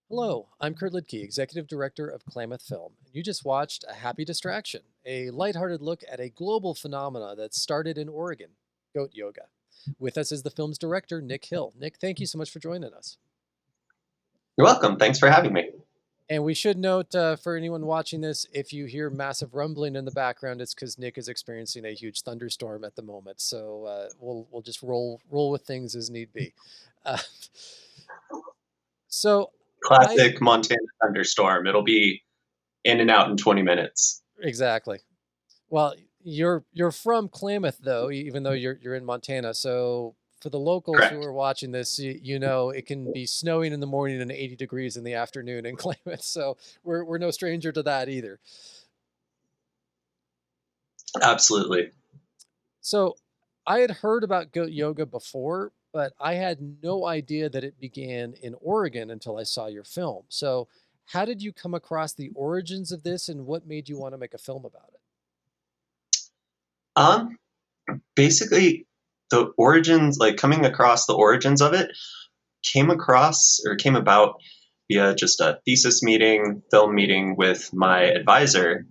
Hello, I'm Kurt Lidke, Executive Director of Klamath Film. You just watched A Happy Distraction, a lighthearted look at a global phenomena that started in Oregon, goat yoga. With us is the film's director, Nick Hill. Nick, thank you so much for joining us. You're welcome. Thanks for having me. And we should note for anyone watching this, if you hear massive rumbling in the background, it's because Nick is experiencing a huge thunderstorm at the moment. So we'll just roll with things as need be. Uh, so I Classic Montana thunderstorm. It'll be in and out in 20 minutes. exactly. Well, you're from Klamath though, even though you're in Montana. So for the locals who Correct. are watching this, you know it can be snowing in the morning and 80 degrees in the afternoon in Klamath. So we're no stranger to that either. Absolutely. So I had heard about goat yoga before, but I had no idea that it began in Oregon until I saw your film. So how did you come across the origins of this and what made you want to make a film about it? Um, Basically, the origins, like coming across the origins of it, came about via just a thesis meeting, film meeting with my advisor,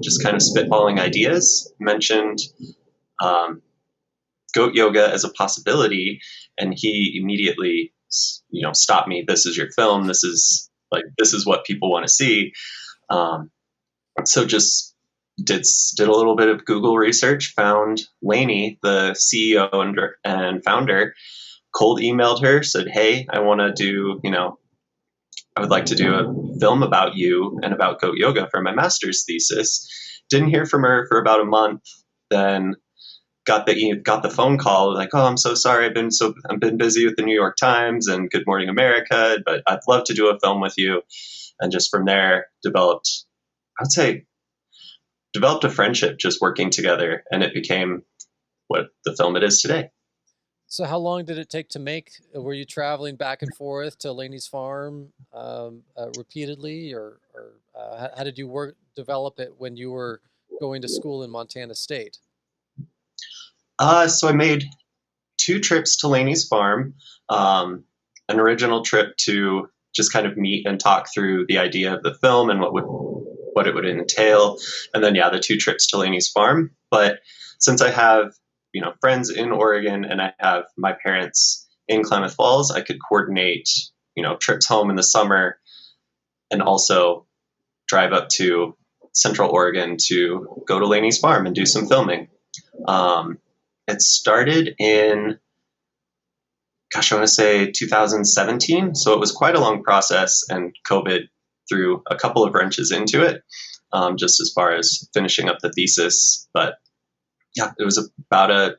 just kind of spitballing ideas, mentioned um, goat yoga as a possibility, and he immediately, stopped me. This is your film. This is what people want to see. Um, so just did a little bit of Google research, found Laney, the CEO and founder, cold emailed her, said, "Hey, I would like to do a film about you and about goat yoga for my master's thesis." Didn't hear from her for about a month. Then got the phone call like, "Oh, I'm so sorry. I've been busy with the New York Times and Good Morning America, but I'd love to do a film with you." And just from there I would say, developed a friendship just working together, and it became what the film it is today. So how long did it take to make? Were you traveling back and forth to Laneys Farm repeatedly, or how did you develop it when you were going to school in Montana State? So I made two trips to Laney's Farm, an original trip to just kind of meet and talk through the idea of the film and what it would entail, and then the two trips to Laney's Farm. But since I have friends in Oregon and I have my parents in Klamath Falls, I could coordinate trips home in the summer and also drive up to Central Oregon to go to Laney's Farm and do some filming. Um, it started in, gosh, I want to say 2017. So it was quite a long process, and COVID threw a couple of wrenches into it, just as far as finishing up the thesis. But yeah, it was about a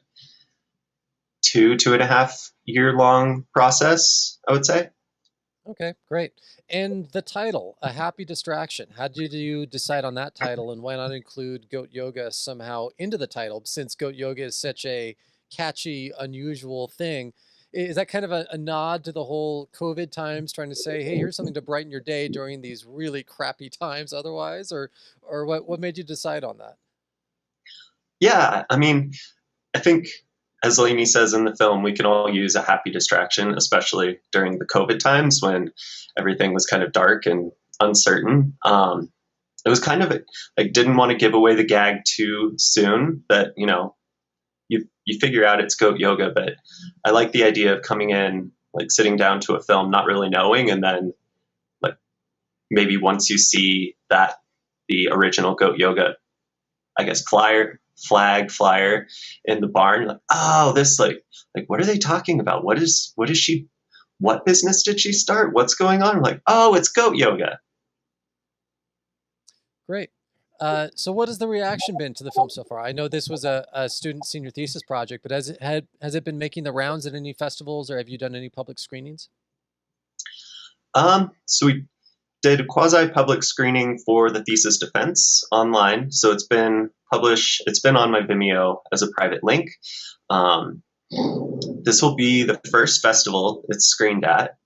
2.5 year long process, I would say. Okay, great. And the title, A Happy Distraction. How did you decide on that title, and why not include goat yoga somehow into the title, since goat yoga is such a catchy, unusual thing? Is that kind of a nod to the whole COVID times, trying to say, hey, here's something to brighten your day during these really crappy times otherwise? Or what made you decide on that? Yeah, I mean, I think, as Lainey says in the film, we can all use a happy distraction, especially during the COVID times when everything was kind of dark and uncertain. It was kind of like, didn't want to give away the gag too soon, that you figure out it's goat yoga, but I like the idea of coming in, like sitting down to a film not really knowing, and then like maybe once you see that the original goat yoga, I guess, flyer in the barn, like, oh, this, like what are they talking about? What business did she start? What's going on? Like, oh, it's goat yoga. Great. So what has the reaction been to the film so far? I know this was a student senior thesis project, but has it been making the rounds at any festivals, or have you done any public screenings? So we did a quasi public screening for the thesis defense online. So it's been published, it's been on my Vimeo as a private link. Um, this will be the first festival it's screened at,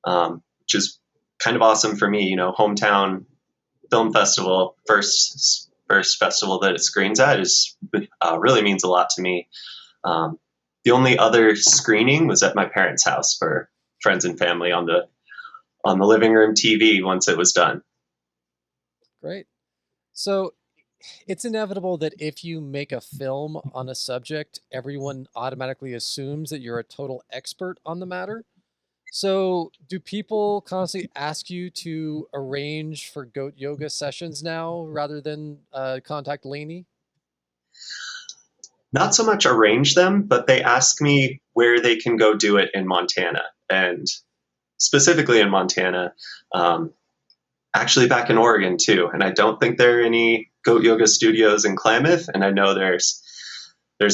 which is kind of awesome for me. Hometown film festival, first festival that it screens at is really means a lot to me. The only other screening was at my parents' house for friends and family on on the living room TV once it was done. Great. So it's inevitable that if you make a film on a subject, everyone automatically assumes that you're a total expert on the matter. So do people constantly ask you to arrange for goat yoga sessions now rather than contact Laney? Not so much arrange them, but they ask me where they can go do it in Montana. And specifically in Montana, um, actually back in Oregon too. And I don't think there are any goat yoga studios in Klamath, and I know there's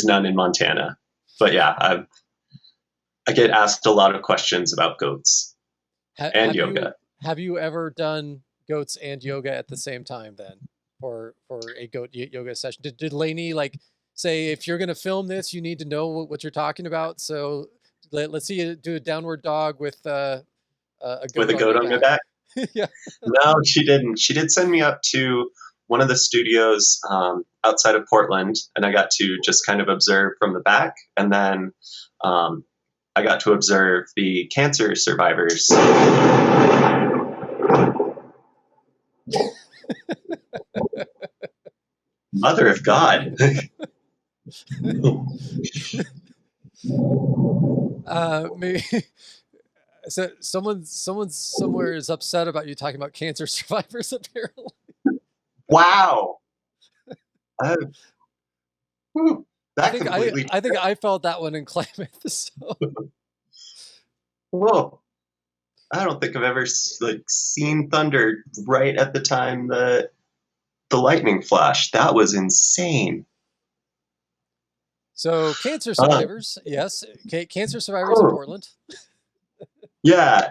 none in Montana. But yeah, I get asked a lot of questions about goats and Have you yoga. ever done goats and yoga at the same time then for a goat yoga session? Did Laney like say, if you're going to film this, you need to know what you're talking about? So let's see you do a downward dog with a With goat a on goat your on your back. back? Yeah. No, she didn't. She did send me up to one of the studios outside of Portland, and I got to just kind of observe from the back. And then um, I got to observe the cancer survivors. Mother of God. Maybe so someone somewhere is upset about you talking about cancer survivors apparently. Wow. Uh, whew, I that think completely. I felt that one in Klamath. So Whoa. I don't think I've ever like seen thunder right at the time that the lightning flashed. That was insane. so cancer Uh, survivors, yes, cancer survivors in oh, Portland. yeah.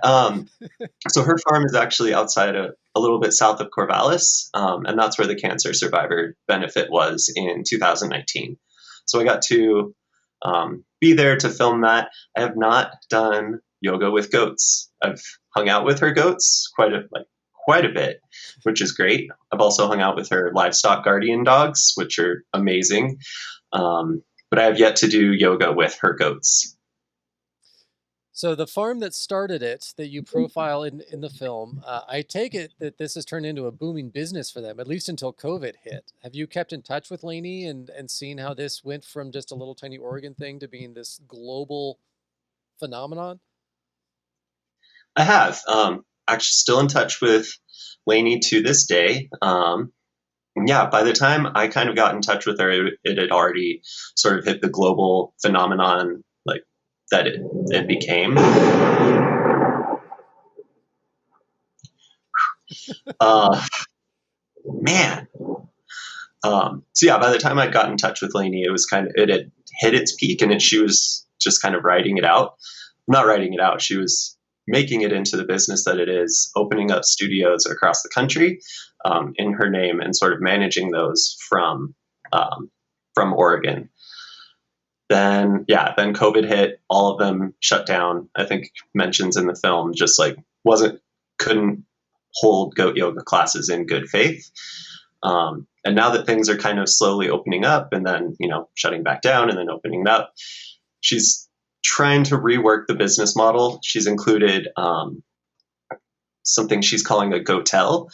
So her farm is actually outside of a little bit south of Corvallis, and that's where the cancer survivor benefit was in 2019. So I got to be there to film that. I have not done yoga with goats. I've hung out with her goats quite a bit, which is great. I've also hung out with her livestock guardian dogs, which are amazing. But I have yet to do yoga with her goats. So the farm that started it, that you profile in the film, I take it that this has turned into a booming business for them, at least until COVID hit. Have you kept in touch with Laney and seen how this went from just a little tiny Oregon thing to being this global phenomenon? I have actually still in touch with Lainey to this day. Yeah, by the time I kind of got in touch with her, it had already sort of hit the global phenomenon like that it became. Uh, man. So yeah, by the time I'd got in touch with Lainey, it had hit its peak, and she was just kind of writing it out. Not writing it out. She was making it into the business that it is, opening up studios across the country in her name, and sort of managing those from Oregon. Then COVID hit. All of them shut down. I think mentions in the film just like couldn't hold goat yoga classes in good faith. And now that things are kind of slowly opening up, and then shutting back down, and then opening up, she's trying to rework the business model. She's included something she's calling a goatel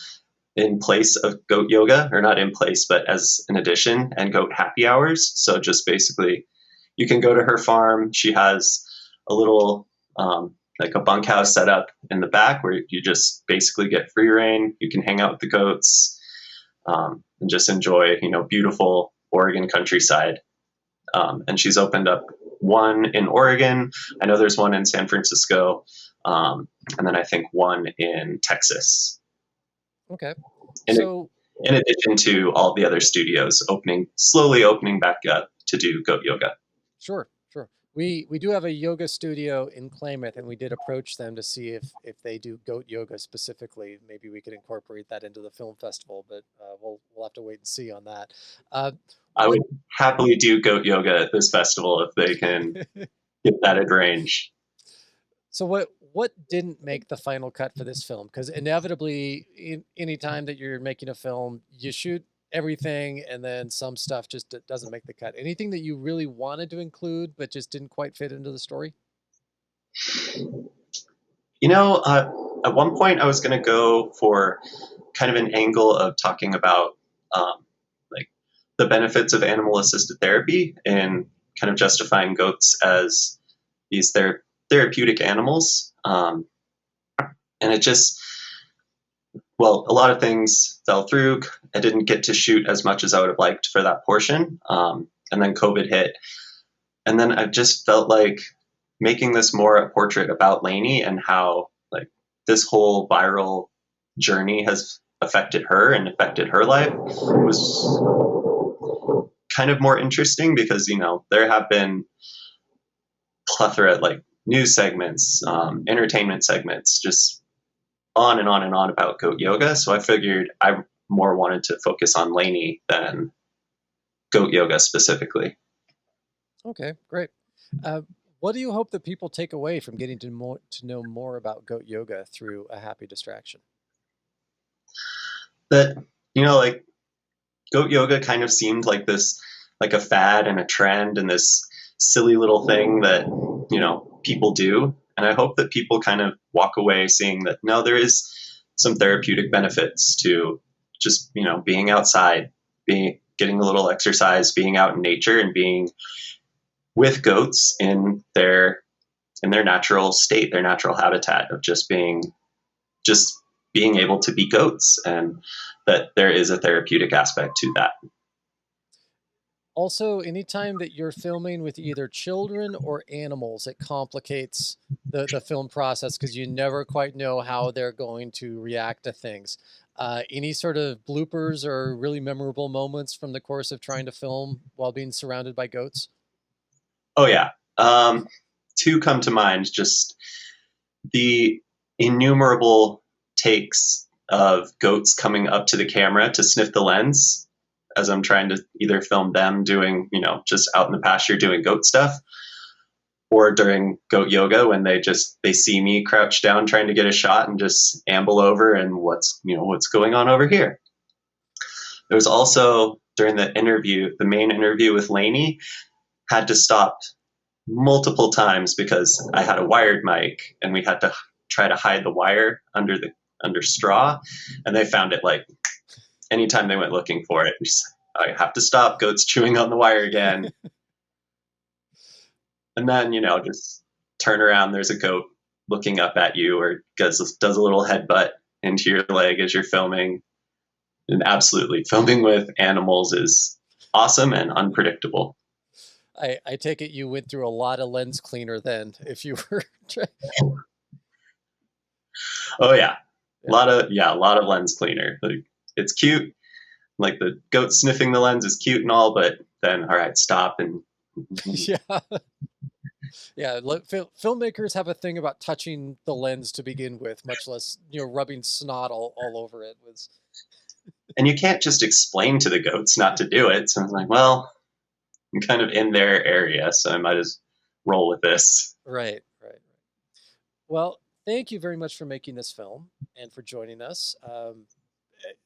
in place of goat yoga, or not in place, but as an addition, and goat happy hours. So just basically, you can go to her farm. She has a little like a bunkhouse set up in the back where you just basically get free reign. You can hang out with the goats and just enjoy, beautiful Oregon countryside. And she's opened up one in Oregon. I know there's one in San Francisco, and then I think one in Texas. Okay. In, So in addition to all the other studios slowly opening back up to do goat yoga. sure. We do have a yoga studio in Klamath, and we did approach them to see if they do goat yoga specifically. Maybe we could incorporate that into the film festival, but we'll have to wait and see on that. I What would happily do goat yoga at this festival if they can get that at range. So what didn't make the final cut for this film? Because inevitably, any time that you're making a film, you shoot everything, and then some stuff just doesn't make the cut. Anything that you really wanted to include but just didn't quite fit into the story? You know, at one point I was going to go for kind of an angle of talking about like the benefits of animal assisted therapy and kind of justifying goats as these therapeutic animals. And it just, well, a lot of things fell through. I didn't get to shoot as much as I would have liked for that portion. And then COVID hit. And then I just felt like making this more a portrait about Laney and how like this whole viral journey has affected her and affected her life was kind of more interesting because, you know, there have been plethora like news segments, entertainment segments, just on and on and on about goat yoga. So I figured I more wanted to focus on Laney than goat yoga specifically. Okay, great. What do you hope that people take away from getting to know more about goat yoga through A Happy Distraction? That, you know, like goat yoga kind of seemed like this, like a fad and a trend and this silly little thing that, you know, people do. And I hope that people kind of walk away seeing that, no, there is some therapeutic benefits to just, you know, being outside, getting a little exercise, being out in nature and being with goats in their natural state, their natural habitat of just being able to be goats, and that there is a therapeutic aspect to that. Also, anytime that you're filming with either children or animals, it complicates the film process because you never quite know how they're going to react to things. Any sort of bloopers or really memorable moments from the course of trying to film while being surrounded by goats? Oh yeah. Two come to mind, just the innumerable takes of goats coming up to the camera to sniff the lens as I'm trying to either film them doing, you know, just out in the pasture doing goat stuff, or during goat yoga when they see me crouch down trying to get a shot and just amble over and what's going on over here. There was also during the main interview with Laney, had to stop multiple times because I had a wired mic and we had to try to hide the wire under straw, and they found it like anytime they went looking for it. I have to stop. Goat's chewing on the wire again. And then, you know, just turn around. There's a goat looking up at you or does a little headbutt into your leg as you're filming. And absolutely, filming with animals is awesome and unpredictable. I take it you went through a lot of lens cleaner then if you were Oh yeah. A lot of lens cleaner. Like, it's cute. Like the goat sniffing the lens is cute and all, but then all right, stop and yeah. Yeah, filmmakers have a thing about touching the lens to begin with, much less, you know, rubbing snot all over it. And you can't just explain to the goats not to do it. So I was like, well, I'm kind of in their area, so I might as roll with this. Right. Well, thank you very much for making this film and for joining us.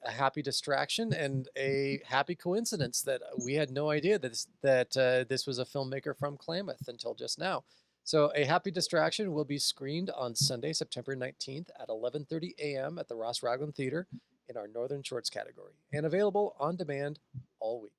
A happy distraction and a happy coincidence that we had no idea that this was a filmmaker from Klamath until just now. So A Happy Distraction will be screened on Sunday, September 19th at 11:30 a.m. at the Ross Ragland Theater in our Northern Shorts category and available on demand all week.